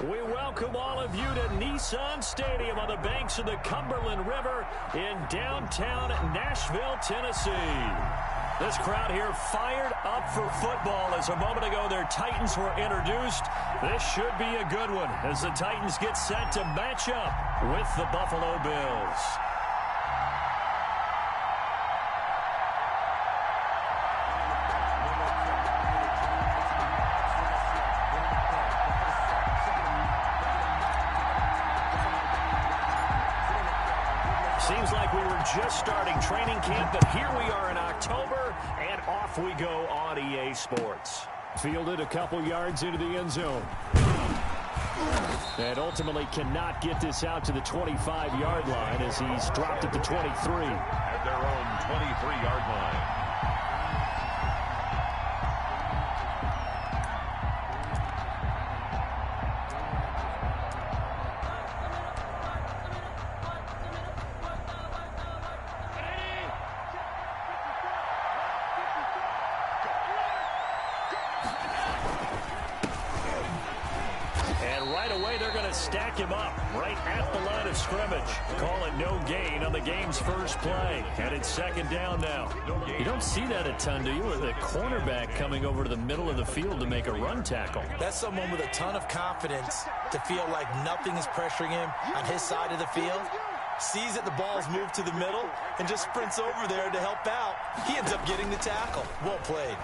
We welcome all of you to Nissan Stadium on the banks of the Cumberland River in downtown Nashville, Tennessee. This crowd here fired up for football as a moment ago their Titans were introduced. This should be a good one as the Titans get set to match up with the Buffalo Bills. Seems like we were just starting training camp, but here we are in October, and off we go on EA Sports. Fielded a couple yards into the end zone. And ultimately cannot get this out to the 25-yard line as he's dropped at the 23. At their own 23-yard line. Stack him up right at the line of scrimmage. Call it no gain on the game's first play. And it's second down now. You don't see that a ton, do you? With a cornerback coming over to the middle of the field to make a run tackle. That's someone with a ton of confidence to feel like nothing is pressuring him on his side of the field. Sees that the ball's moved to the middle and just sprints over there to help out. He ends up getting the tackle. Well played.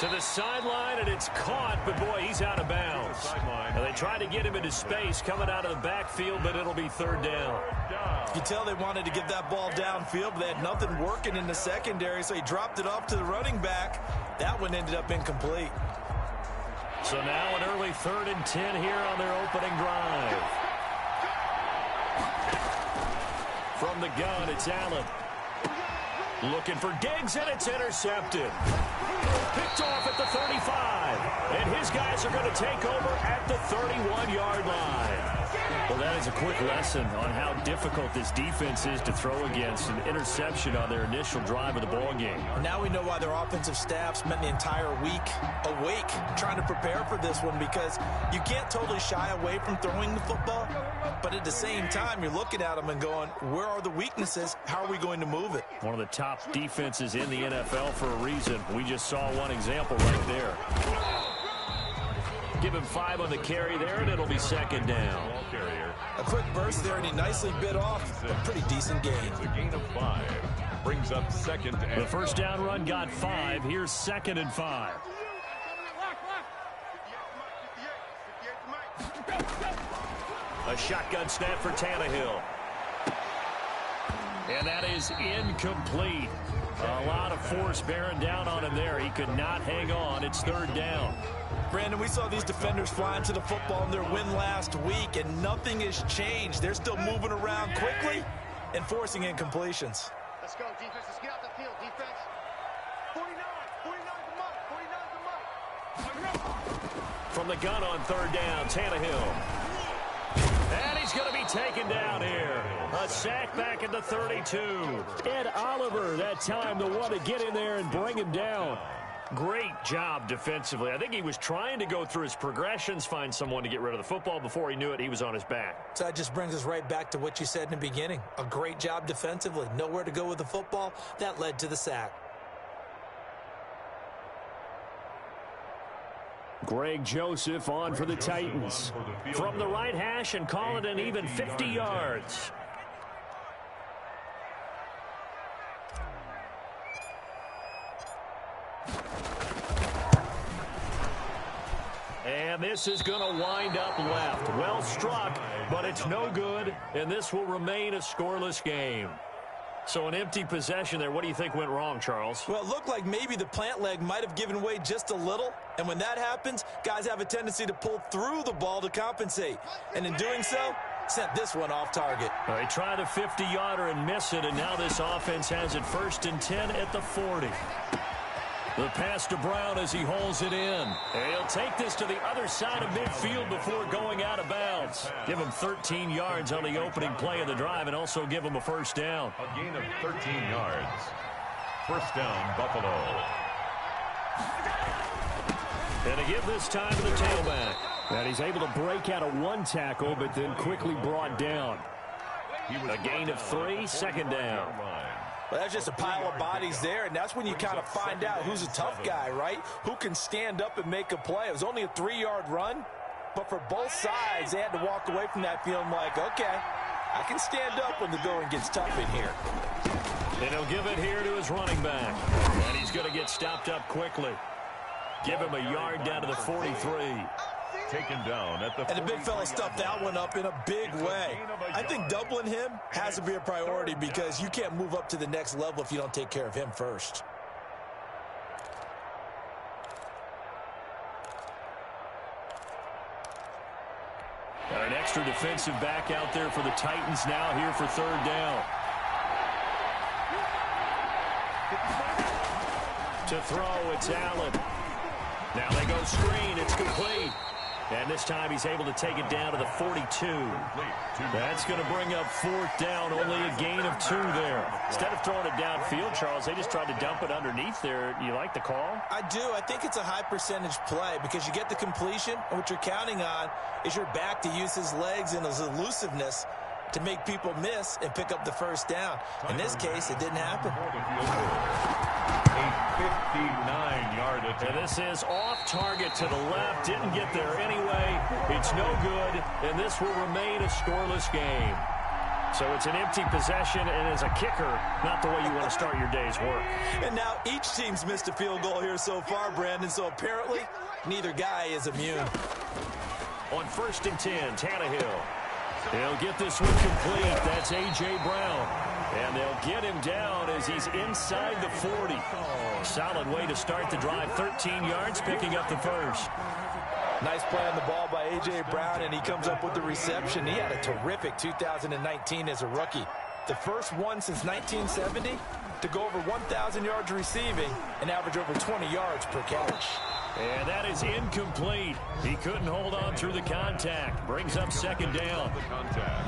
To the sideline, and it's caught, but boy, he's out of bounds. Now, they tried to get him into space coming out of the backfield, but it'll be third down. You tell they wanted to get that ball downfield, but they had nothing working in the secondary, so he dropped it off to the running back. That one ended up incomplete. So now an early 3rd and 10 here on their opening drive. From the gun, it's Allen. Looking for Diggs, and it's intercepted. Picked off at the 35. And his guys are going to take over at the 31-yard line. Well, that is a quick lesson on how difficult this defense is to throw against. An interception on their initial drive of the ballgame. Now we know why their offensive staff spent the entire week awake trying to prepare for this one, because you can't totally shy away from throwing the football, but at the same time, you're looking at them and going, where are the weaknesses? How are we going to move it? One of the top defenses in the NFL for a reason. We just saw one example right there. Give him 5 on the carry there, and it'll be second down. A quick burst there, and he nicely bit off a pretty decent gain. It's a gain of 5. Brings up second and... The first down run got 5. Here's 2nd and 5. A shotgun snap for Tannehill. And that is incomplete. A lot of force bearing down on him there. He could not hang on. It's third down. Brandon, we saw these defenders flying to the football in their win last week, and nothing has changed. They're still moving around quickly and forcing incompletions. Let's go, defense. Let's get out the field, defense. 49. 49's a mark. From the gun on third down, Tannehill. And he's going to be taken down here. A sack back at the 32. Ed Oliver, that time, the one to get in there and bring him down. Great job defensively. I think he was trying to go through his progressions, find someone to get rid of the football. Before he knew it, he was on his back. So that just brings us right back to what you said in the beginning. A great job defensively. Nowhere to go with the football. That led to the sack. Greg Joseph on for the Titans. From the right hash and call it an even 50 yards. And this is going to wind up left. Well struck, but it's no good, and this will remain a scoreless game. So an empty possession there. What do you think went wrong, Charles? Well, it looked like maybe the plant leg might have given way just a little, and when that happens, guys have a tendency to pull through the ball to compensate. And in doing so, sent this one off target. They try the 50-yarder and miss it, and now this offense has it 1st and 10 at the 40. The pass to Brown as he holds it in. And he'll take this to the other side of midfield before going out of bounds. Give him 13 yards on the opening play of the drive and also give him a first down. A gain of 13 yards. First down, Buffalo. And to give this time to the tailback. And he's able to break out of one tackle, but then quickly brought down. A gain of 3, second down. Well, that's just a pile of bodies there, and that's when you kind of find out who's a tough guy, right? Who can stand up and make a play. It was only a 3-yard run, but for both sides, they had to walk away from that feeling like, okay, I can stand up when the going gets tough in here. And he'll give it here to his running back. And he's going to get stopped up quickly. Give him a yard down to the 43. Taken down at the 43. And the big fella stuffed that one up in a big way. I think doubling him has to be a priority because you can't move up to the next level if you don't take care of him first. An extra defensive back out there for the Titans now here for third down. To throw, it's Allen. Now they go screen, it's complete. And this time he's able to take it down to the 42. That's going to bring up fourth down, only a gain of 2 there. Instead of throwing it downfield, Charles, they just tried to dump it underneath there. You like the call? I do. I think it's a high percentage play because you get the completion, and what you're counting on is your back to use his legs and his elusiveness to make people miss and pick up the first down. In this case, it didn't happen. A 59-yard attempt. And this is off target to the left. Didn't get there anyway. It's no good, and this will remain a scoreless game. So it's an empty possession, and as a kicker, not the way you want to start your day's work. And now each team's missed a field goal here so far, Brandon, so apparently neither guy is immune. On 1st and 10, Tannehill. He'll get this one complete. That's A.J. Brown. And they'll get him down as he's inside the 40. Solid way to start the drive. 13 yards, picking up the first. Nice play on the ball by A.J. Brown, and he comes up with the reception. He had a terrific 2019 as a rookie. The first one since 1970 to go over 1,000 yards receiving and average over 20 yards per catch. And that is incomplete. He couldn't hold on through the contact. Brings up second down.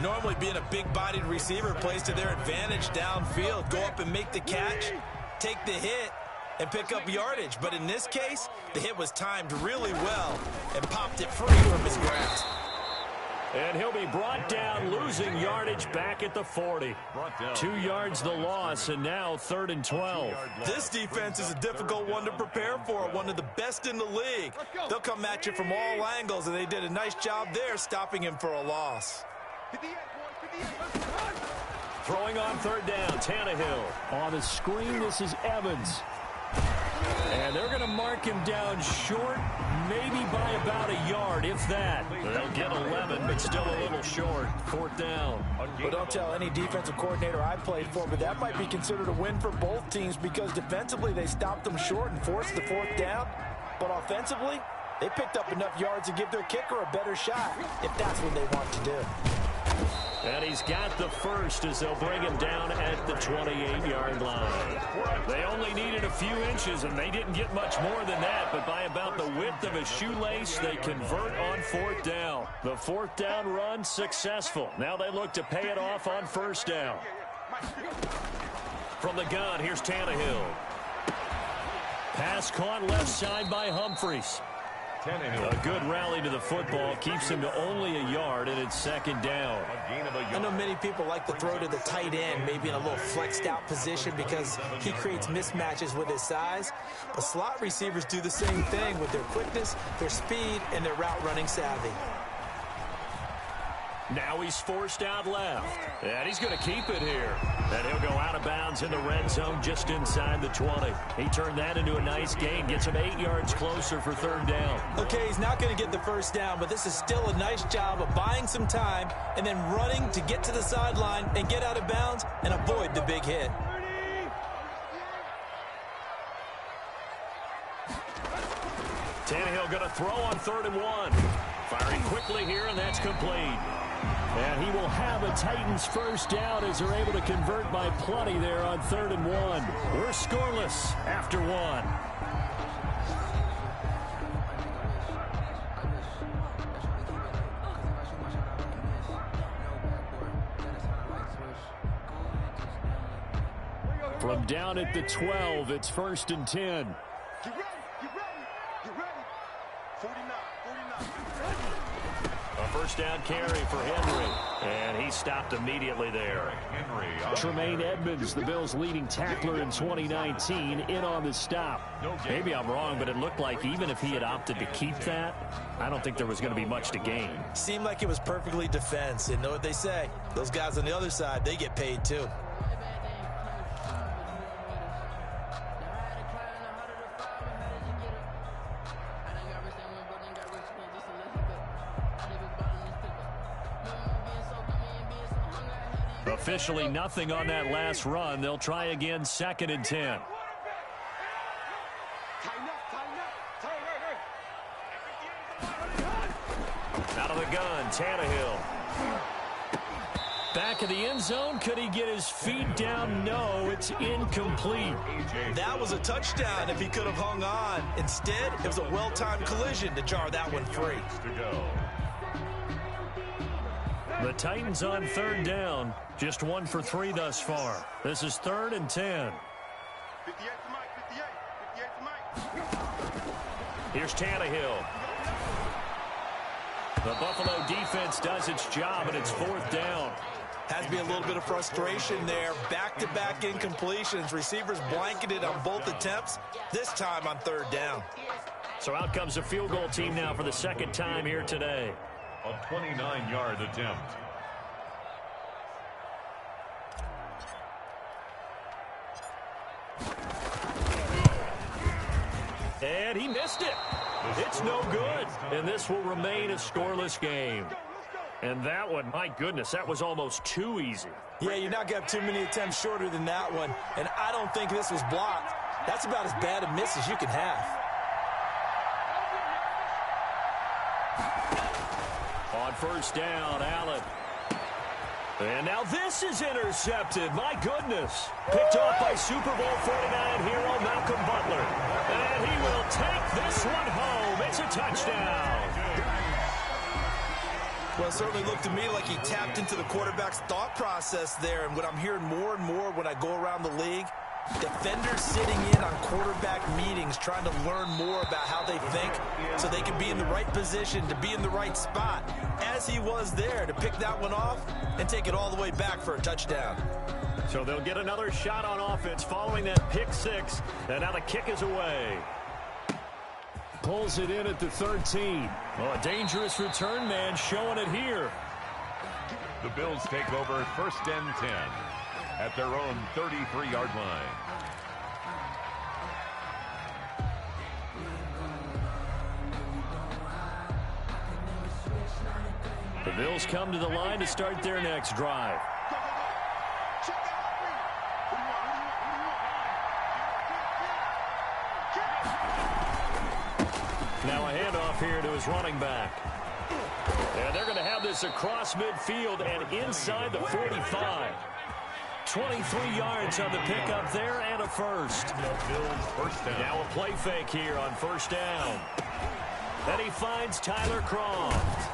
Normally being a big-bodied receiver plays to their advantage downfield. Go up and make the catch, take the hit, and pick up yardage. But in this case, the hit was timed really well and popped it free from his grasp. And he'll be brought down, losing yardage back at the 40. 2 yards the loss, and now 3rd and 12. This defense is a difficult one to prepare for, one of the best in the league. They'll come at you from all angles, and they did a nice job there stopping him for a loss. Throwing on 3rd down, Tannehill. On the screen, this is Evans. And they're going to mark him down short, maybe by about a yard, if that. They'll get 11, but still a little short. 4th down. Well, don't tell any defensive coordinator I played for, but that might be considered a win for both teams because defensively they stopped them short and forced the 4th down. But offensively, they picked up enough yards to give their kicker a better shot, if that's what they want to do. And he's got the first as they'll bring him down at the 28-yard line. They only needed a few inches, and they didn't get much more than that, but by about the width of a shoelace, they convert on 4th down. The 4th down run successful. Now they look to pay it off on 1st down. From the gun, here's Tannehill. Pass caught left side by Humphries. A good rally to the football keeps him to only a yard, and it's 2nd down. I know many people like to throw to the tight end, maybe in a little flexed out position because he creates mismatches with his size. But slot receivers do the same thing with their quickness, their speed, and their route running savvy. Now he's forced out left. And he's going to keep it here. And he'll go out of bounds in the red zone just inside the 20. He turned that into a nice gain. Gets him 8 yards closer for 3rd down. Okay, he's not going to get the first down, but this is still a nice job of buying some time and then running to get to the sideline and get out of bounds and avoid the big hit. Tannehill going to throw on 3rd and 1. Firing quickly here, and that's complete. And he will have a Titans first down as they're able to convert by plenty there on 3rd and 1. We're scoreless after 1. From down at the 12, it's 1st and 10. first down carry for Henry. And he stopped immediately there. Tremaine Edmonds, the Bills' leading tackler in 2019, in on the stop. Maybe I'm wrong, but it looked like even if he had opted to keep that, I don't think there was going to be much to gain. Seemed like it was perfectly defense. And know what they say? Those guys on the other side, they get paid too. Officially nothing on that last run. They'll try again, 2nd and 10. Out of the gun, Tannehill. Back of the end zone. Could he get his feet down? No, it's incomplete. That was a touchdown if he could have hung on. Instead, it was a well-timed collision to jar that one free. The Titans on 3rd down. Just 1 for 3 thus far. This is 3rd and 10. Here's Tannehill. The Buffalo defense does its job, and it's 4th down. Has to be a little bit of frustration there. Back-to-back incompletions. Receivers blanketed on both attempts, this time on 3rd down. So out comes a field goal team now for the 2nd time here today. A 29-yard attempt. And he missed it. It's no good. And this will remain a scoreless game. And that one, my goodness, that was almost too easy. Yeah, you're not going to have too many attempts shorter than that one. And I don't think this was blocked. That's about as bad a miss as you can have. On 1st down, Allen. And now this is intercepted. My goodness. Picked off by Super Bowl 49 hero Malcolm Butler. And he will take this one home. It's a touchdown. Well, it certainly looked to me like he tapped into the quarterback's thought process there. And what I'm hearing more and more when I go around the league, defenders sitting in on quarterback meetings trying to learn more about how they think so they can be in the right position to be in the right spot, as he was there to pick that one off and take it all the way back for a touchdown. So they'll get another shot on offense following that pick 6, and now the kick is away. Pulls it in at the 13. Well, a dangerous return man showing it here. The Bills take over 1st and 10 at their own 33-yard line. The Bills come to the line to start their next drive. Now a handoff here to his running back. And they're going to have this across midfield and inside the 45. 23 yards on the pickup there and a first. Now a play fake here on 1st down. Then he finds Tyler Croft.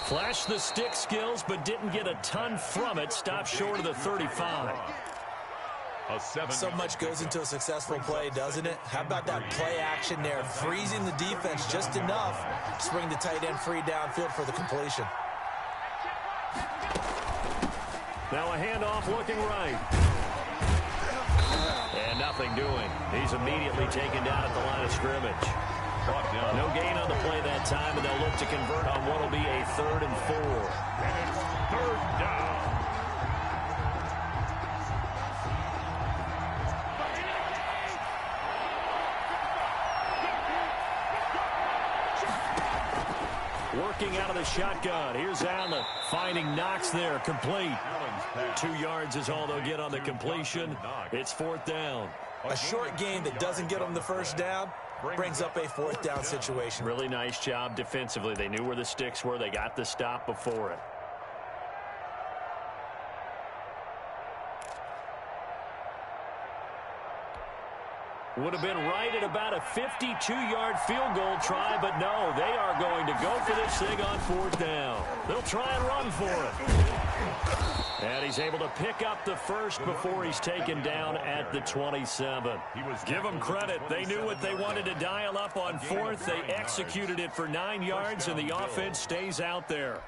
Flashed the stick skills, but didn't get a ton from it. Stopped short of the 35. So much goes into a successful play, doesn't it? How about that play action there? Freezing the defense just enough to bring the tight end free downfield for the completion. Now a handoff looking right. And nothing doing. He's immediately taken down at the line of scrimmage. No gain on the play that time, and they'll look to convert on what will be a 3rd and 4. And it's 3rd down. Working out of the shotgun. Here's Allen finding Knox there, complete. 2 yards is all they'll get on the completion. It's 4th down. A short game that doesn't get them the first down brings up a 4th down situation. Really nice job defensively. They knew where the sticks were. They got the stop before it. Would have been right at about a 52-yard field goal try, but no, they are going to go for this thing on 4th down. They'll try and run for it. And he's able to pick up the first before he's taken down at the 27. Give them credit. They knew what they wanted to dial up on fourth. They executed it for 9 yards, and the offense stays out there.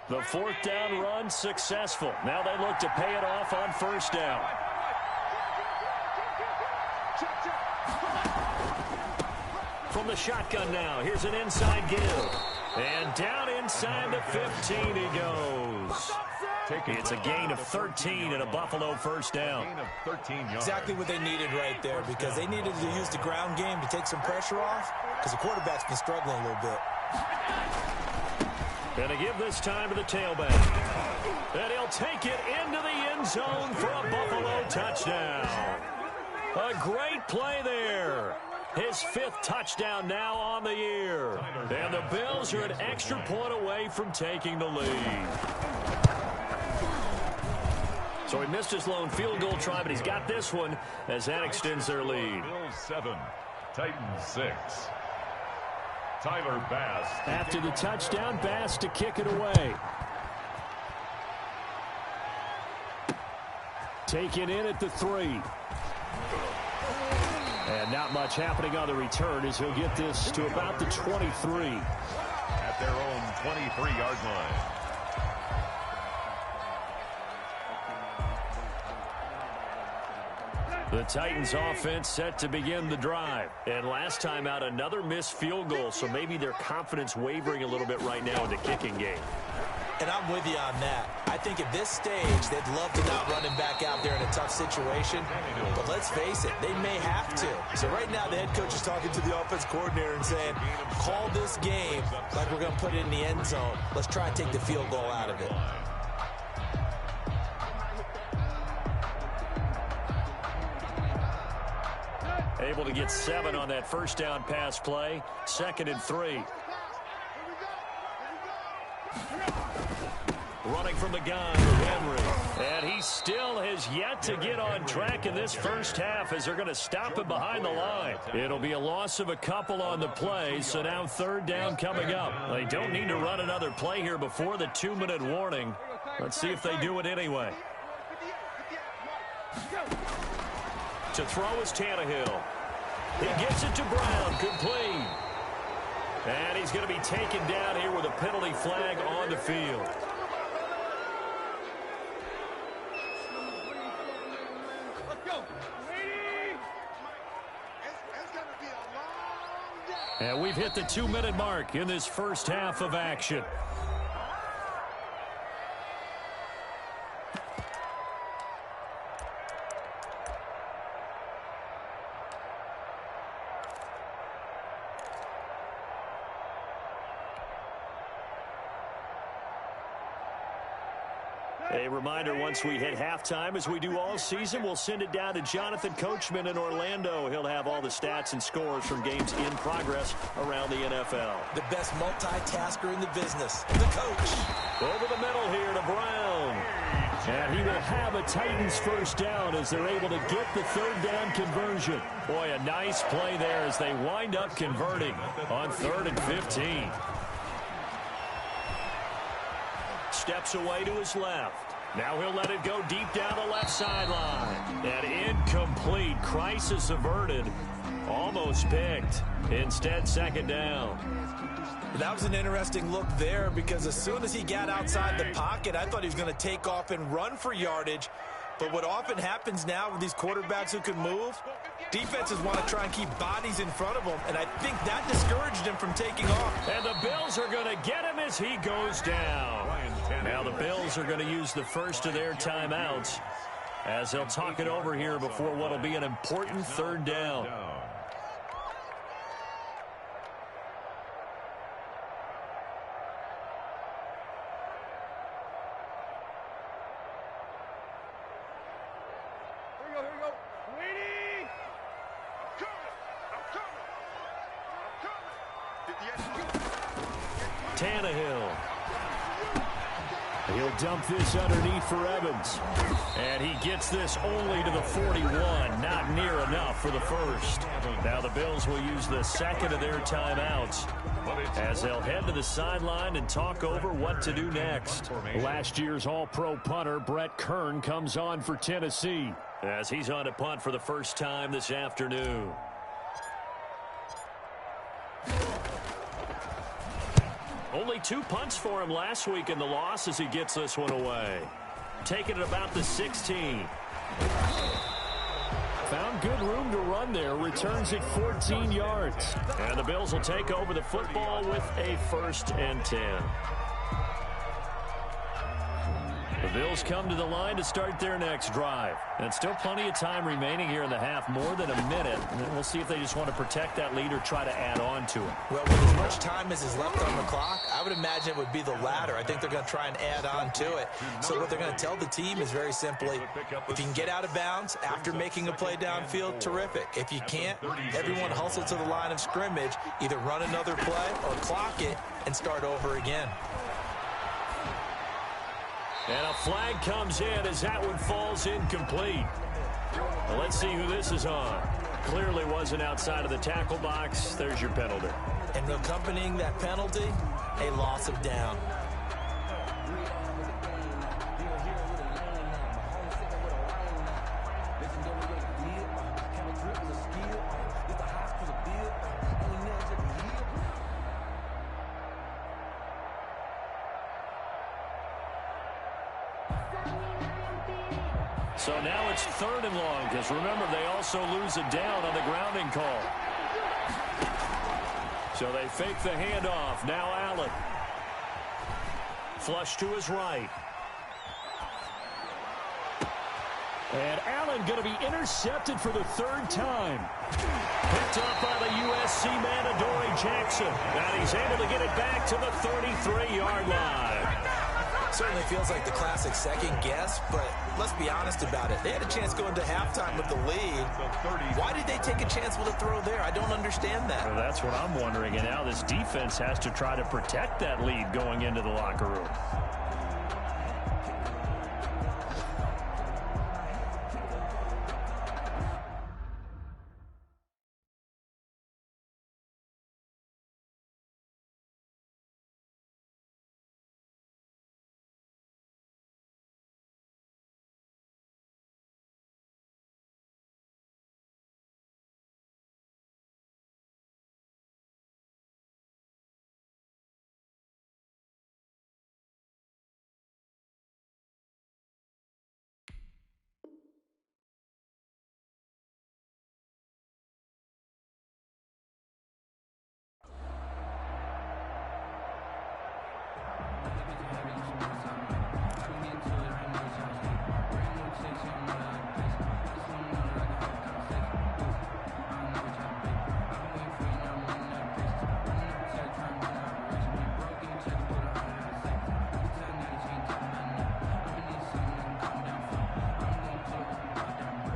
The fourth down run successful. Now they look to pay it off on first down. From the shotgun now, here's an inside give. And down inside the 15 he goes. It's a gain of 13 and a Buffalo first down. Exactly what they needed right there, because they needed to use the ground game to take some pressure off, because the quarterback's been struggling a little bit. Going to give this time to the tailback. And he'll take it into the end zone for a Buffalo touchdown. A great play there. His 5th touchdown now on the year. And the Bills are an extra point away from taking the lead. So he missed his lone field goal try, but he's got this one as that extends their lead. Bills 7, Titans 6. Tyler Bass. After the touchdown, Bass to kick it away. Taken in at the 3. And not much happening on the return as he'll get this to about the 23. At their own 23-yard line. The Titans offense set to begin the drive. And last time out, another missed field goal, so maybe their confidence wavering a little bit right now in the kicking game. And I'm with you on that. I think at this stage, they'd love to not run him back out there in a tough situation. But let's face it, they may have to. So right now, the head coach is talking to the offense coordinator and saying, call this game like we're going to put it in the end zone. Let's try and take the field goal out of it. Able to get 7 on that first down pass play. 2nd and 3. Running from the gun, Henry. And he still has yet to get on track in this first half as they're going to stop him behind the line. It'll be a loss of a couple on the play, so now 3rd down coming up. They don't need to run another play here before the 2-minute warning. Let's see if they do it anyway. To throw is Tannehill. He gets it to Brown, complete. And he's going to be taken down here with a penalty flag on the field. And we've hit the 2-minute mark in this first half of action. A reminder, once we hit halftime, as we do all season, we'll send it down to Jonathan Coachman in Orlando. He'll have all the stats and scores from games in progress around the NFL. The best multitasker in the business, the coach. Over the middle here to Brown. And he will have a Titans first down as they're able to get the 3rd down conversion. Boy, a nice play there as they wind up converting on 3rd and 15. Steps away to his left. Now he'll let it go deep down the left sideline. And incomplete. Crisis averted. Almost picked. Instead, 2nd down. That was an interesting look there, because as soon as he got outside the pocket, I thought he was going to take off and run for yardage. But what often happens now with these quarterbacks who can move, defenses want to try and keep bodies in front of them, and I think that discouraged him from taking off. And the Bills are going to get him as he goes down. Now the Bills are going to use the first of their timeouts as they'll talk it over here before what will be an important 3rd down. Tannehill. He'll dump this underneath for Evans. And he gets this only to the 41. Not near enough for the first. Now the Bills will use the second of their timeouts as they'll head to the sideline and talk over what to do next. Last year's All-Pro punter Brett Kern comes on for Tennessee, as he's on to punt for the first time this afternoon. Only 2 punts for him last week in the loss as he gets this one away. Taking it about the 16. Found good room to run there. Returns it 14 yards. And the Bills will take over the football with a 1st and 10. The Bills come to the line to start their next drive. And still plenty of time remaining here in the half, more than a minute. And then we'll see if they just want to protect that lead or try to add on to it. Well, with as much time as is left on the clock, I would imagine it would be the latter. I think they're going to try and add on to it. So what they're going to tell the team is very simply, if you can get out of bounds after making a play downfield, terrific. If you can't, everyone hustle to the line of scrimmage, either run another play or clock it and start over again. And a flag comes in as that one falls incomplete. Well, let's see who this is on. Clearly wasn't outside of the tackle box. There's your penalty. And accompanying that penalty, a loss of down. So now it's 3rd and long, because remember, they also lose a down on the grounding call. So they fake the handoff. Now Allen. Flush to his right. And Allen going to be intercepted for the 3rd time. Picked up by the USC man, Adoree Jackson. And he's able to get it back to the 33-yard line. Certainly feels like the classic second guess, but let's be honest about it. They had a chance going to halftime with the lead. Why did they take a chance with a throw there? I don't understand that. Well, that's what I'm wondering. And now this defense has to try to protect that lead going into the locker room.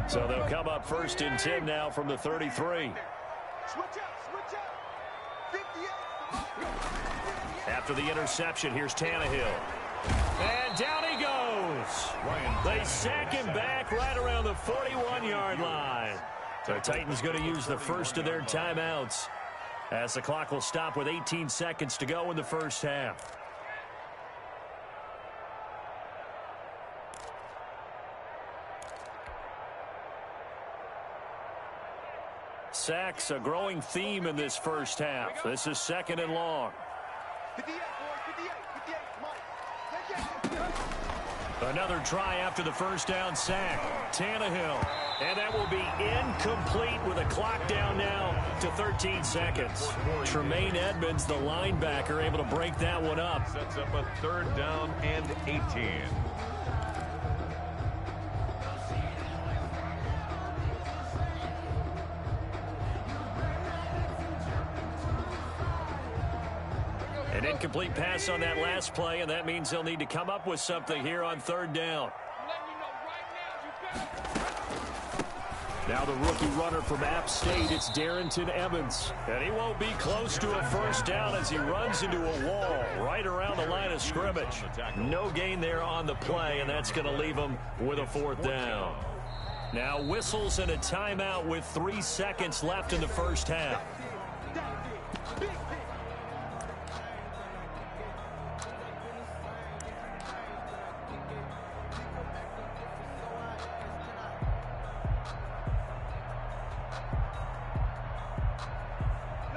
So they'll come up 1st and 10 now from the 33. After the interception, here's Tannehill. And down he goes. They sack him back right around the 41-yard line. The Titans going to use the first of their timeouts as the clock will stop with 18 seconds to go in the first half. Sacks, a growing theme in this first half. This is 2nd and long. Another try after the first down sack. Tannehill. And that will be incomplete with a clock down now to 13 seconds. Tremaine Edmonds, the linebacker, able to break that one up. Sets up a 3rd down and 18. An incomplete pass on that last play, and that means they'll need to come up with something here on 3rd down. Now the rookie runner from App State, it's Darrington Evans. And he won't be close to a first down as he runs into a wall right around the line of scrimmage. No gain there on the play, and that's going to leave him with a 4th down. Now whistles and a timeout with 3 seconds left in the first half.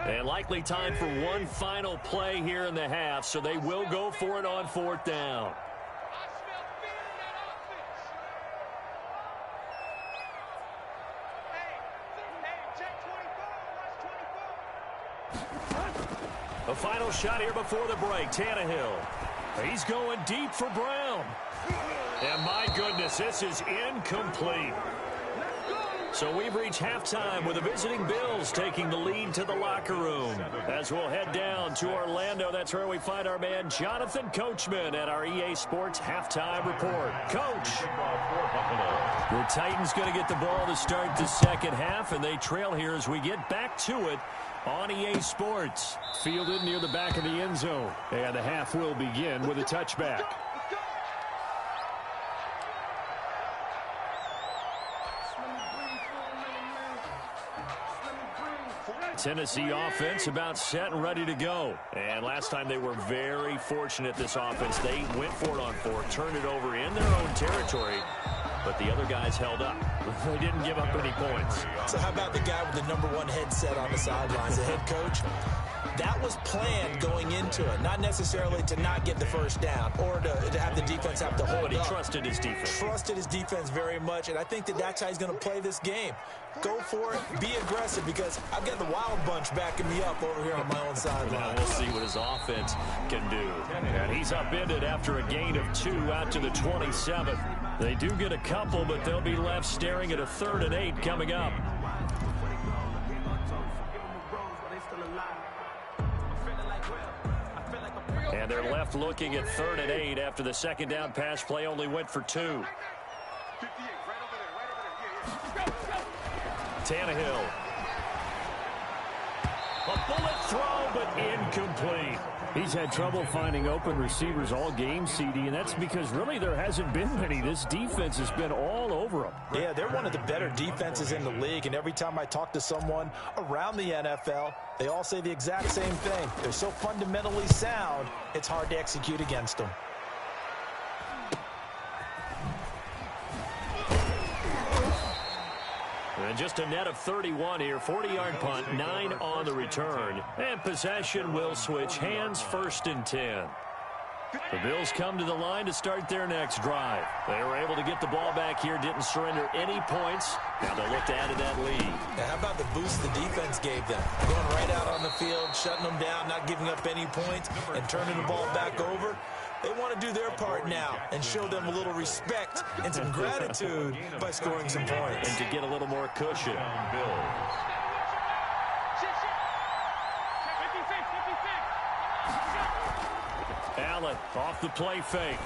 And likely time for one final play here in the half, so they will go for it on 4th down. A final shot here before the break. Tannehill. He's going deep for Brown. And my goodness, this is incomplete. So we've reached halftime with the visiting Bills taking the lead to the locker room. As we'll head down to Orlando, that's where we find our man Jonathan Coachman at our EA Sports Halftime Report. Coach. The Titans going to get the ball to start the second half, and they trail here as we get back to it on EA Sports. Fielded near the back of the end zone. And the half will begin with a touchback. Tennessee offense about set and ready to go. And last time they were very fortunate, this offense. They went for it on 4th, turned it over in their own territory, but the other guys held up. They didn't give up any points. So how about the guy with the #1 headset on the sidelines, the head coach? That was planned going into it, not necessarily to not get the first down or to have the defense have to hold But he up. trusted his defense. Trusted his defense very much, and I think that's how he's going to play this game. Go for it, be aggressive, because I've got the wild bunch backing me up over here on my own sideline. We'll see what his offense can do. And he's upended after a gain of 2 out to the 27. They do get a couple, but they'll be left staring at a 3rd and 8 coming up. And they're left looking at 3rd and 8 after the second down pass play only went for 2. Tannehill. A bullet throw, but incomplete. He's had trouble finding open receivers all game, CD, and that's because really there hasn't been many. This defense has been all over them. Yeah, they're one of the better defenses in the league, and every time I talk to someone around the NFL, they all say the exact same thing. They're so fundamentally sound, it's hard to execute against them. And just a net of 31 here. 40-yard punt, 9 on the return. And possession will switch hands, 1st and 10. The Bills come to the line to start their next drive. They were able to get the ball back here, didn't surrender any points. Now they'll look to add to that lead. Now, how about the boost the defense gave them? Going right out on the field, shutting them down, not giving up any points, and turning the ball back over. They want to do their part now and show them a little respect and some gratitude by scoring some points. And to get a little more cushion. Allen off the play fake.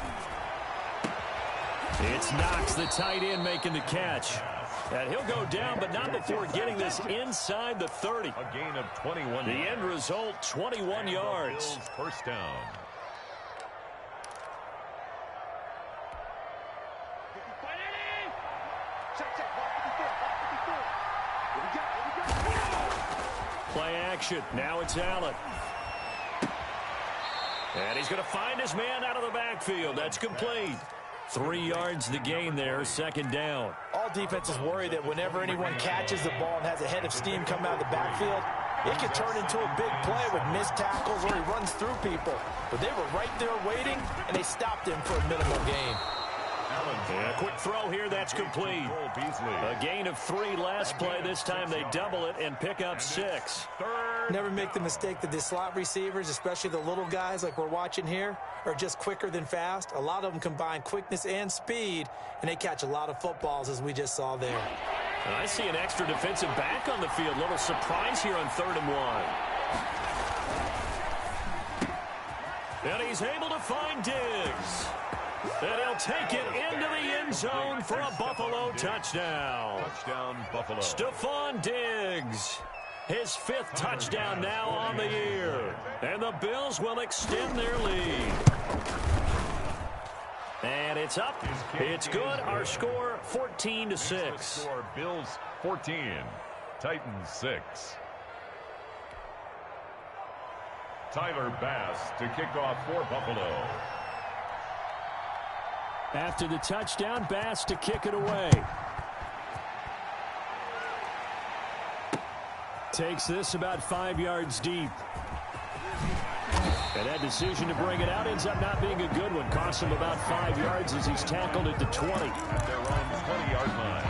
It's Knox, the tight end, making the catch. And he'll go down, but not before getting this inside the 30. A gain of 21. The end result, 21 yards. First down. Play action. Now it's Allen. And he's going to find his man out of the backfield. That's complete. 3 yards the gain there, 2nd down. All defenses worry that whenever anyone catches the ball and has a head of steam come out of the backfield, it could turn into a big play with missed tackles or he runs through people. But they were right there waiting, and they stopped him for a minimal gain. And a quick throw here, that's complete. A gain of 3 last play. This time they double it and pick up 6. Never make the mistake that the slot receivers, especially the little guys like we're watching here, are just quicker than fast. A lot of them combine quickness and speed, and they catch a lot of footballs, as we just saw there. And I see an extra defensive back on the field. Little surprise here on 3rd and 1. And he's able to find Diggs. And he'll take it into the end zone for a Buffalo touchdown. Touchdown, Buffalo. Stephon Diggs. His 5th touchdown now on the year. And the Bills will extend their lead. And it's up. It's good. Our score, 14-6. Score, Bills 14, Titans 6. Tyler Bass to kick off for Buffalo. After the touchdown, Bass to kick it away. Takes this about 5 yards deep. And that decision to bring it out ends up not being a good one. Costs him about 5 yards as he's tackled at the 20. At their own 20-yard line.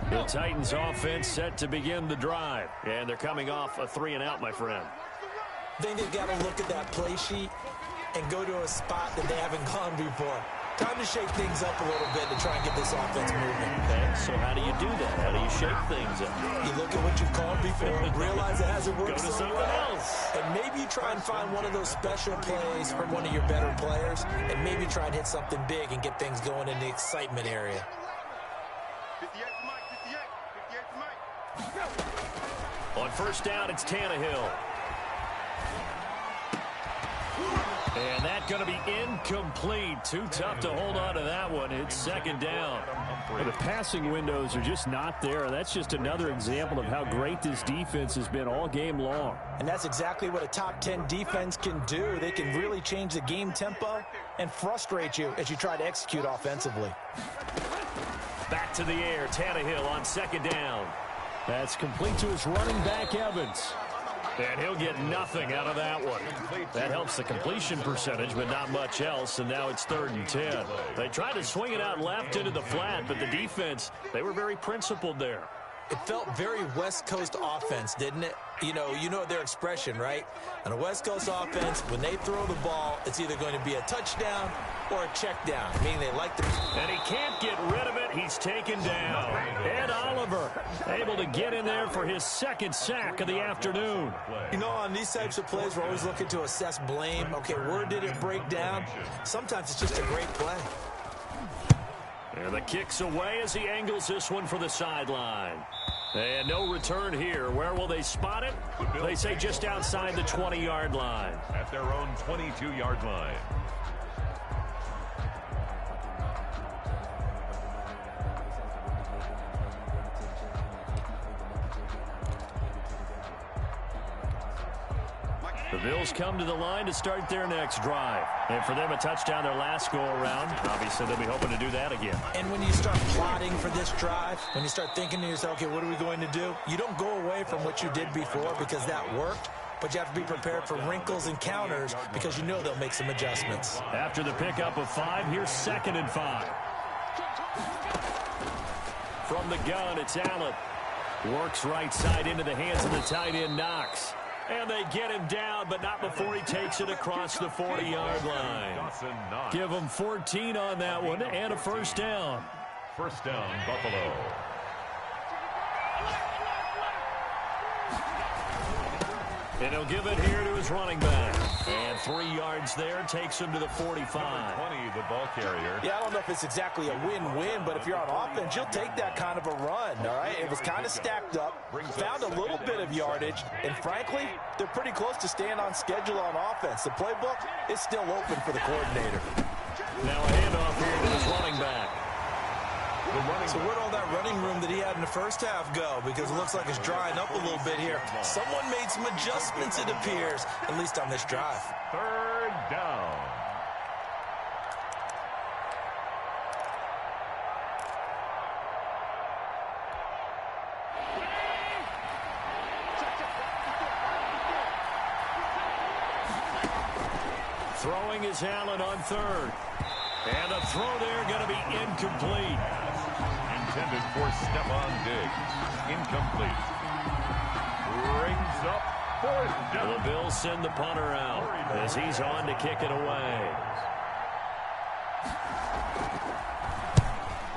The Titans offense set to begin the drive. And they're coming off a 3-and-out, my friend. I think they've got to look at that play sheet and go to a spot that they haven't gone before. Time to shake things up a little bit to try and get this offense moving. Okay, so how do you do that? How do you shake things up? You look at what you've called before, realize it hasn't worked Go to so something well, else. and maybe you try and find one of those special plays from one of your better players, and maybe try and hit something big and get things going in the excitement area. 58 to Mike, 58 to Mike. On first down, it's Tannehill. And that's going to be incomplete. Too tough to hold on to that one. It's second down. Well, the passing windows are just not there. That's just another example of how great this defense has been all game long. And that's exactly what a top 10 defense can do. They can really change the game tempo and frustrate you as you try to execute offensively. Back to the air. Tannehill on second down. That's complete to his running back, Evans. And he'll get nothing out of that one. That helps the completion percentage, but not much else. And now it's 3rd and 10. They tried to swing it out left into the flat, but the defense, they were very principled there. It felt very West Coast offense, didn't it? You know their expression, right? On a West Coast offense, when they throw the ball, it's either going to be a touchdown or a check down, meaning they like to... And he can't get rid of it. He's taken down. Ed Oliver able to get in there for his 2nd sack of the afternoon. You know, on these types of plays, we're always looking to assess blame. Okay, where did it break down? Sometimes it's just a great play. And the kick's away as he angles this one for the sideline. And no return here. Where will they spot it? They say just outside the 20-yard line. At their own 22-yard line. The Bills come to the line to start their next drive. And for them, a touchdown their last go-around. Obviously, they'll be hoping to do that again. And when you start plotting for this drive, when you start thinking to yourself, okay, what are we going to do? You don't go away from what you did before because that worked, but you have to be prepared for wrinkles and counters because you know they'll make some adjustments. After the pickup of 5, here's 2nd and 5. From the gun, it's Allen. Works right side into the hands of the tight end, Knox. And they get him down, but not before he takes it across the 40-yard line. Give him 14 on that one and a first down. First down, Buffalo. And he'll give it here to his running back. And 3 yards there takes him to the 45. 20, the ball carrier. Yeah, I don't know if it's exactly a win-win, but if you're on offense, you'll take that kind of a run, all right? It was kind of stacked up, found a little bit of yardage, and frankly, they're pretty close to staying on schedule on offense. The playbook is still open for the coordinator. Now a handoff here to his running back. So where'd all that running room that he had in the first half go? Because it looks like it's drying up a little bit here. Someone made some adjustments, it appears, at least on this drive. 3rd down. Throwing is Allen on 3rd. And the throw there going to be incomplete. Intended for Stephon Diggs. Incomplete. Brings up 4th down. The Bills send the punter out as he's on to kick it away.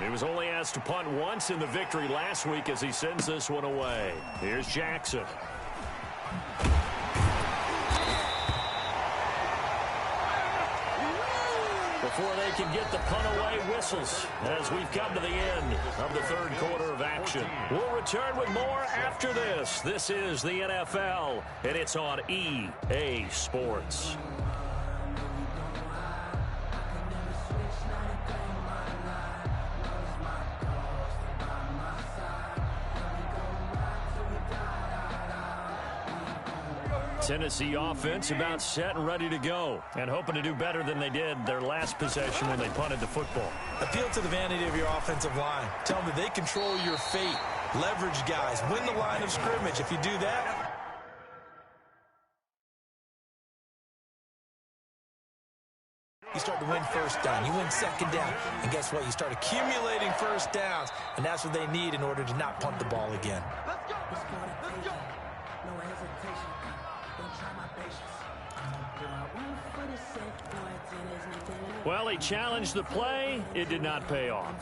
He was only asked to punt once in the victory last week as he sends this one away. Here's Jackson. Before they can get the punt away, whistles as we've come to the end of the third quarter of action. We'll return with more after this. This is the NFL, and it's on EA Sports. Tennessee offense about set and ready to go and hoping to do better than they did their last possession when they punted the football. Appeal to the vanity of your offensive line. Tell them that they control your fate. Leverage guys. Win the line of scrimmage. If you do that, you start to win first down. You win second down. And guess what? You start accumulating first downs. And that's what they need in order to not punt the ball again. Let's go. Let's go. No hesitation. Don't try my patience. Well, he challenged the play. It did not pay off.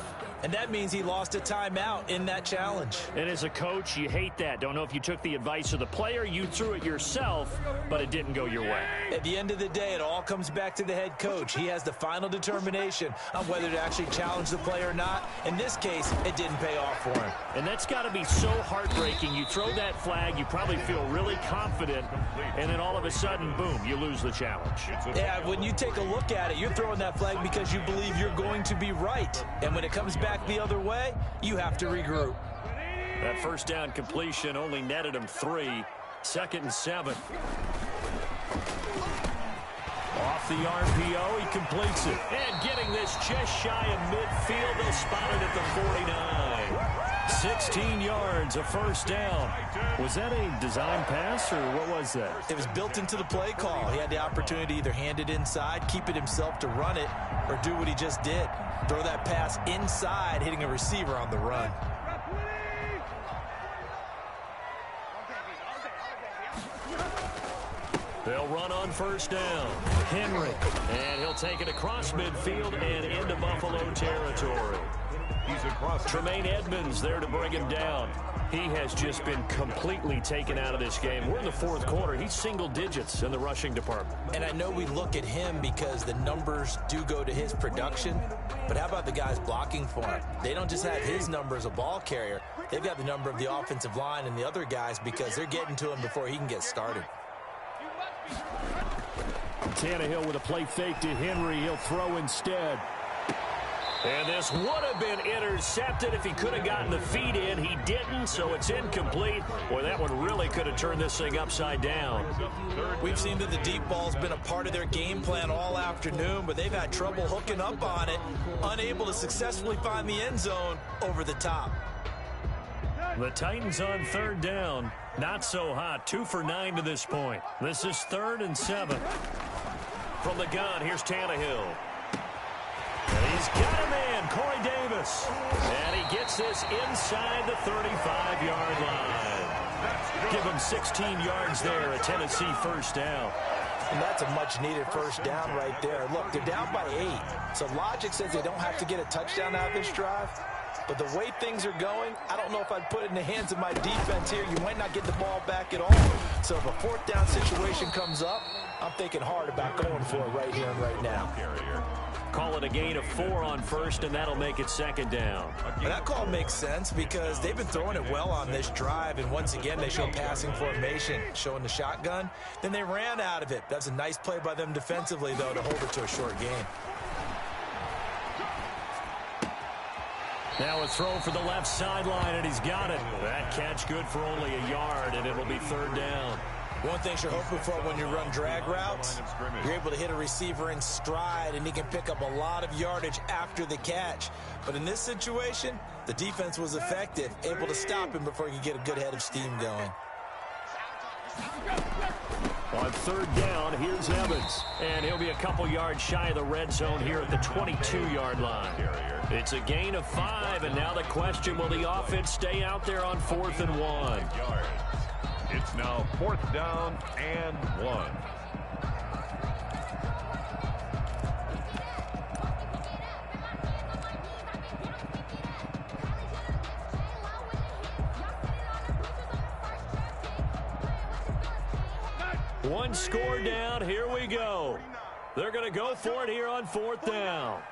And that means he lost a timeout in that challenge. And as a coach, you hate that. Don't know if you took the advice of the player, you threw it yourself, but it didn't go your way. At the end of the day, it all comes back to the head coach. He has the final determination on whether to actually challenge the play or not. In this case, it didn't pay off for him. And that's got to be so heartbreaking. You throw that flag, you probably feel really confident, and then all of a sudden, boom, you lose the challenge. Yeah, when you take a look at it, you're throwing that flag because you believe you're going to be right. And when it comes back the other way, you have to regroup. That first down completion only netted him 3. 2nd and 7. Off the RPO, he completes it. And getting this just shy of midfield, they'll spot it at the 49. 16 yards, a first down. Was that a design pass, or what was that? It was built into the play call. He had the opportunity to either hand it inside, keep it himself to run it, or do what he just did. Throw that pass inside, hitting a receiver on the run. They'll run on first down. Henry. And he'll take it across midfield and into Buffalo territory. He's across. Tremaine Edmonds there to bring him down. He has just been completely taken out of this game. We're in the fourth quarter. He's single digits in the rushing department. And I know we look at him because the numbers do go to his production, but how about the guys blocking for him? They don't just have his number as a ball carrier. They've got the number of the offensive line and the other guys because they're getting to him before he can get started. Tannehill with a play fake to Henry. He'll throw instead. And this would have been intercepted if he could have gotten the feet in. He didn't, so it's incomplete. Boy, that one really could have turned this thing upside down. We've seen that the deep ball's been a part of their game plan all afternoon, but they've had trouble hooking up on it, unable to successfully find the end zone over the top. The Titans on third down. Not so hot. 2 for 9 to this point. This is 3rd and 7. From the gun, here's Tannehill. And he's got a man, Corey Davis. And he gets this inside the 35-yard line. Give him 16 yards there, a Tennessee first down. And that's a much-needed first down right there. Look, they're down by 8. So logic says they don't have to get a touchdown out of this drive. But the way things are going, I don't know if I'd put it in the hands of my defense here. You might not get the ball back at all. So if a 4th down situation comes up, I'm thinking hard about going for it right here and right now. Call it a gain of 4 on first, and that'll make it 2nd down. And that call makes sense because they've been throwing it well on this drive, and once again, they show passing formation, showing the shotgun. Then they ran out of it. That's a nice play by them defensively, though, to hold it to a short gain. Now a throw for the left sideline, and he's got it. That catch good for only a yard, and it'll be 3rd down. One thing you're hoping for when you run drag routes, you're able to hit a receiver in stride, and he can pick up a lot of yardage after the catch. But in this situation, the defense was effective, able to stop him before he could get a good head of steam going. On 3rd down, here's Evans. And he'll be a couple yards shy of the red zone here at the 22-yard line. It's a gain of 5, and now the question, will the offense stay out there on 4th and 1? It's now 4th down and 1. One score down. Here we go. They're going to go for it here on 4th down.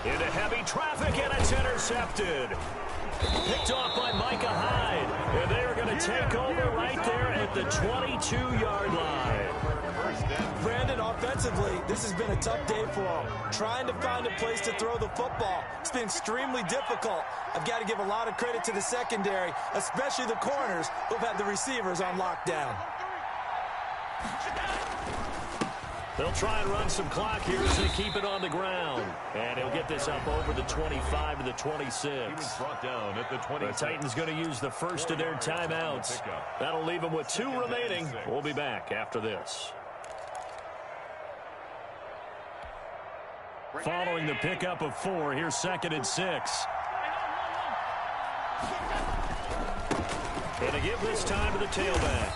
Into heavy traffic, and it's intercepted. Picked off by Micah Hyde. And they're going to take over right there at the 22-yard line. Brandon, offensively, this has been a tough day for them. Trying to find a place to throw the football. It's been extremely difficult. I've got to give a lot of credit to the secondary, especially the corners who've had the receivers on lockdown. They'll try and run some clock here as they keep it on the ground. And he'll get this up over the 25 to the 26. He was brought down at the 20. The Titans going to use the first of their timeouts. That'll leave them with 2 remaining. We'll be back after this. Following the pickup of 4, here's 2nd and 6. And to give this time to the tailback.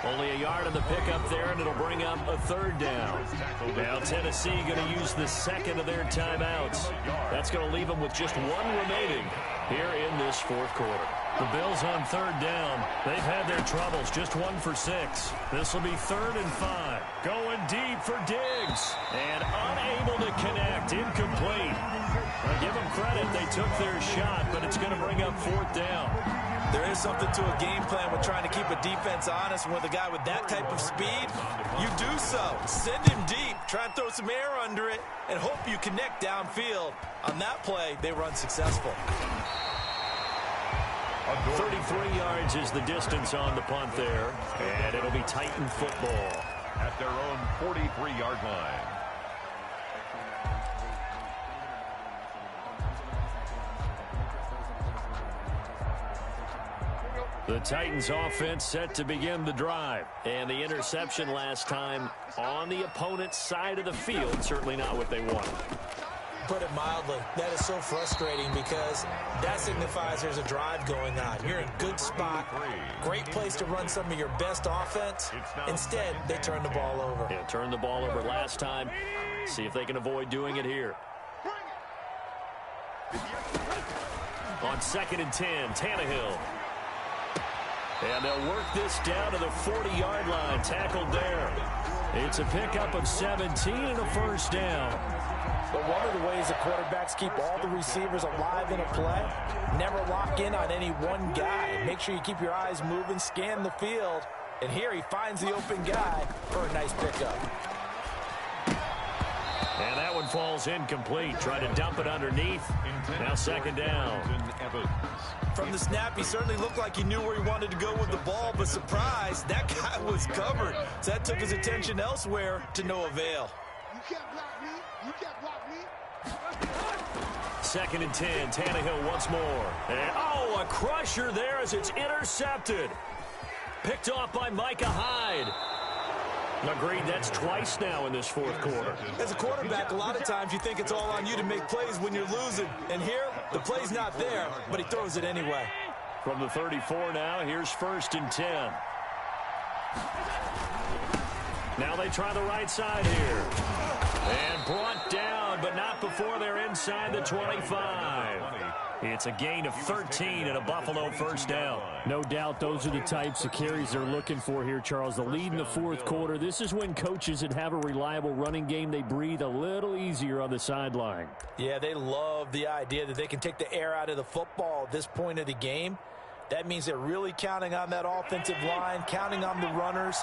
Only a yard on the pickup there, and it'll bring up a 3rd down. Now Tennessee going to use the second of their timeouts. That's going to leave them with just 1 remaining here in this 4th quarter. The Bills on 3rd down. They've had their troubles, just 1 for 6. This will be 3rd and 5. Going deep for Diggs. And unable to connect, incomplete. I give them credit, they took their shot, but it's going to bring up 4th down. There is something to a game plan with trying to keep a defense honest. And with a guy with that type of speed, you do so. Send him deep. Try and throw some air under it and hope you connect downfield. On that play, they were unsuccessful. 33 yards is the distance on the punt there. And it'll be Titan football. At their own 43-yard line. The Titans offense set to begin the drive. And the interception last time on the opponent's side of the field. Certainly not what they wanted. Put it mildly, that is so frustrating because that signifies there's a drive going on. You're in a good spot, great place to run some of your best offense. Instead, they turn the ball over. Yeah, turned the ball over last time. See if they can avoid doing it here. On 2nd and 10, Tannehill. And they'll work this down to the 40-yard line. Tackled there. It's a pickup of 17 and a 1st down. But one of the ways the quarterbacks keep all the receivers alive in a play, never lock in on any one guy. Make sure you keep your eyes moving, scan the field. And here he finds the open guy for a nice pickup. And that one falls incomplete. Try to dump it underneath. Now 2nd down. From the snap, he certainly looked like he knew where he wanted to go with the ball, but surprise, that guy was covered. So that took his attention elsewhere to no avail. You can't block me. You can't block me. 2nd and 10, Tannehill once more. And, a crusher there as it's intercepted. Picked off by Micah Hyde. Agreed, that's twice now in this 4th quarter. As a quarterback, a lot of times you think it's all on you to make plays when you're losing. And here, the play's not there, but he throws it anyway. From the 34 now, here's 1st and 10. Now they try the right side here. And brought down, but not before they're inside the 25. It's a gain of 13 and a Buffalo 1st down. No doubt those are the types of carries they're looking for here, Charles. The lead in the 4th quarter. This is when coaches that have a reliable running game, they breathe a little easier on the sideline. Yeah, they love the idea that they can take the air out of the football at this point of the game. That means they're really counting on that offensive line, counting on the runners,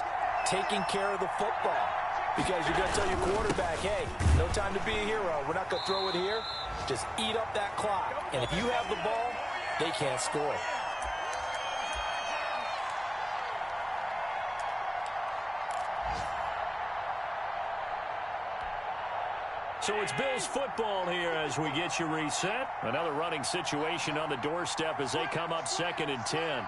taking care of the football. Because you're going to tell your quarterback, hey, no time to be a hero. We're not going to throw it here. Just eat up that clock. And if you have the ball, they can't score. So it's Bills football here as we get you reset. Another running situation on the doorstep as they come up 2nd and 10.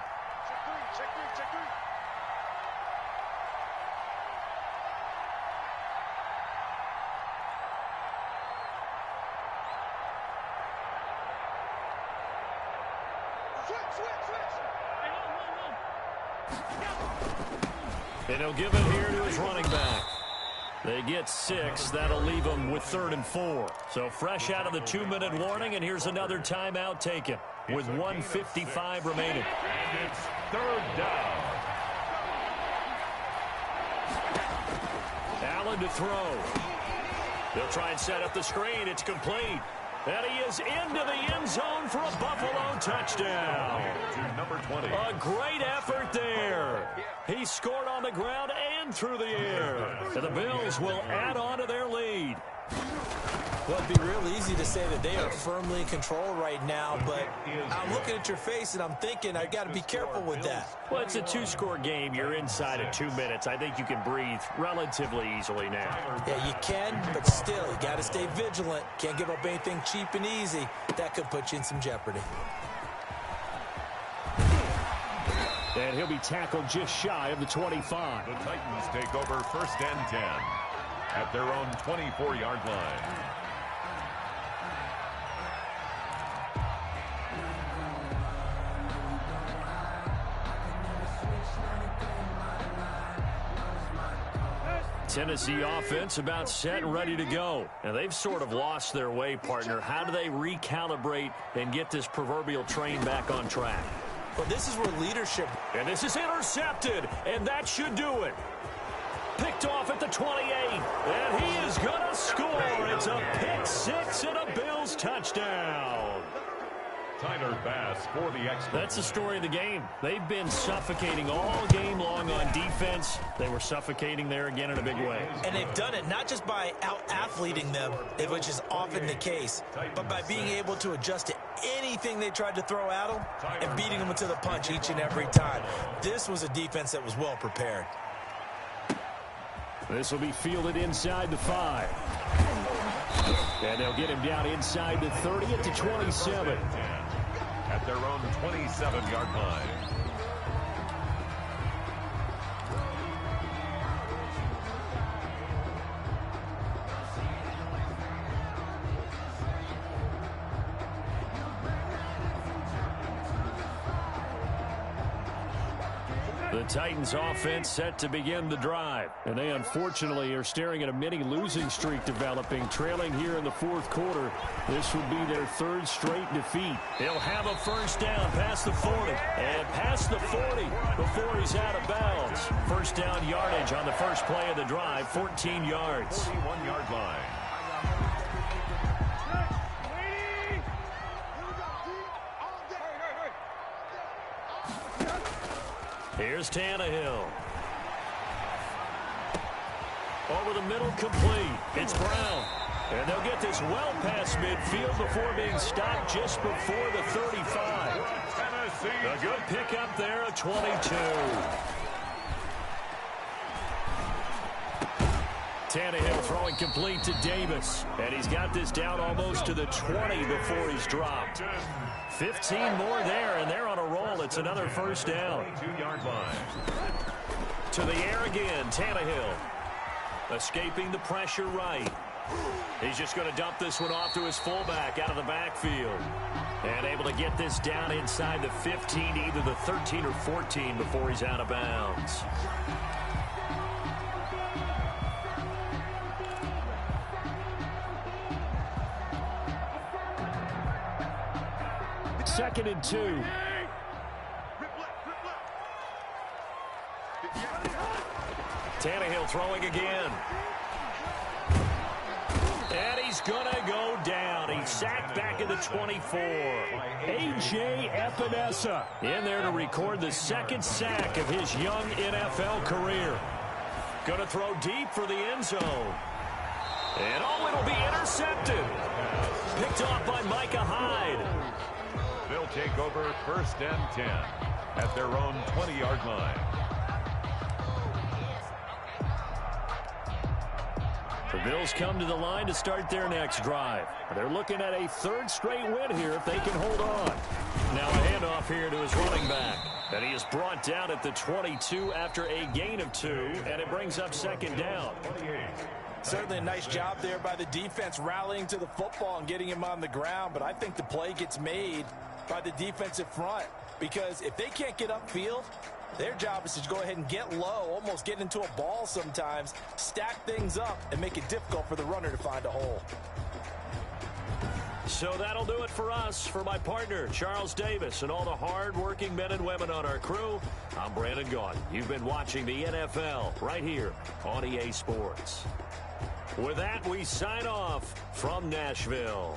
And he'll give it here to his running back. They get 6. That'll leave them with 3rd and 4. So fresh out of the 2-minute warning, and here's another timeout taken. with 1:55 remaining. And it's third down. Allen to throw. They'll try and set up the screen. It's complete. And he is into the end zone for a Buffalo touchdown. To number 20. A great effort there. He scored on the ground and through the air. And the Bills will add on to their lead. Well, it'd be real easy to say that they are firmly in control right now, but I'm looking at your face and I'm thinking I got to be careful with that. Well, it's a two-score game. You're inside of 2 minutes. I think you can breathe relatively easily now. Yeah, you can, but still, you got to stay vigilant. Can't give up anything cheap and easy. That could put you in some jeopardy. And he'll be tackled just shy of the 25. The Titans take over first and 10 at their own 24-yard line. Tennessee offense about set and ready to go. And they've sort of lost their way, partner. How do they recalibrate and get this proverbial train back on track? Well, this is where leadership... And this is intercepted, and that should do it. Picked off at the 28, and he is going to score. It's a pick six and a Bills touchdown. Tyler Bass for the extra. That's the story of the game. They've been suffocating all game long on defense. They were suffocating there again in a big way. And they've done it not just by out-athleting them, which is often the case, but by being able to adjust to anything they tried to throw at them and beating them to the punch each and every time. This was a defense that was well prepared. This will be fielded inside the 5. And they'll get him down inside the 30 at the 27. At their own 27-yard line. The Titans offense set to begin the drive. And they unfortunately are staring at a mini losing streak developing, trailing here in the fourth quarter. This would be their third straight defeat. He'll have a first down past the 40 and past the 40 before he's out of bounds. First down yardage on the first play of the drive, 14 yards. 41-yard line. Here's Tannehill. Over the middle, complete. It's Brown. And they'll get this well past midfield before being stopped just before the 35. A good pickup there at 22. Tannehill throwing complete to Davis. And he's got this down almost to the 20 before he's dropped. 15 more there, and they're on a roll. It's another first down. 2-yard line. To the air again, Tannehill. Escaping the pressure right. He's just going to dump this one off to his fullback out of the backfield. And able to get this down inside the 15, either the 13 or 14 before he's out of bounds. Second and 2. Tannehill throwing again. And he's going to go down. He's sacked back at the 24. A.J. Epinesa in there to record the second sack of his young NFL career. Going to throw deep for the end zone. And oh, it'll be intercepted. Picked off by Micah Hyde. They'll take over first and 10 at their own 20-yard line. The Bills come to the line to start their next drive. They're looking at a third straight win here if they can hold on. Now a handoff here to his running back. And he is brought down at the 22 after a gain of 2, and it brings up second down. Certainly a nice job there by the defense rallying to the football and getting him on the ground, but I think the play gets made by the defensive front, because if they can't get upfield, their job is to go ahead and get low, almost get into a ball sometimes, stack things up, and make it difficult for the runner to find a hole. So that'll do it for us. For my partner, Charles Davis, and all the hard-working men and women on our crew, I'm Brandon Gaudin. You've been watching the NFL right here on EA Sports. With that, we sign off from Nashville.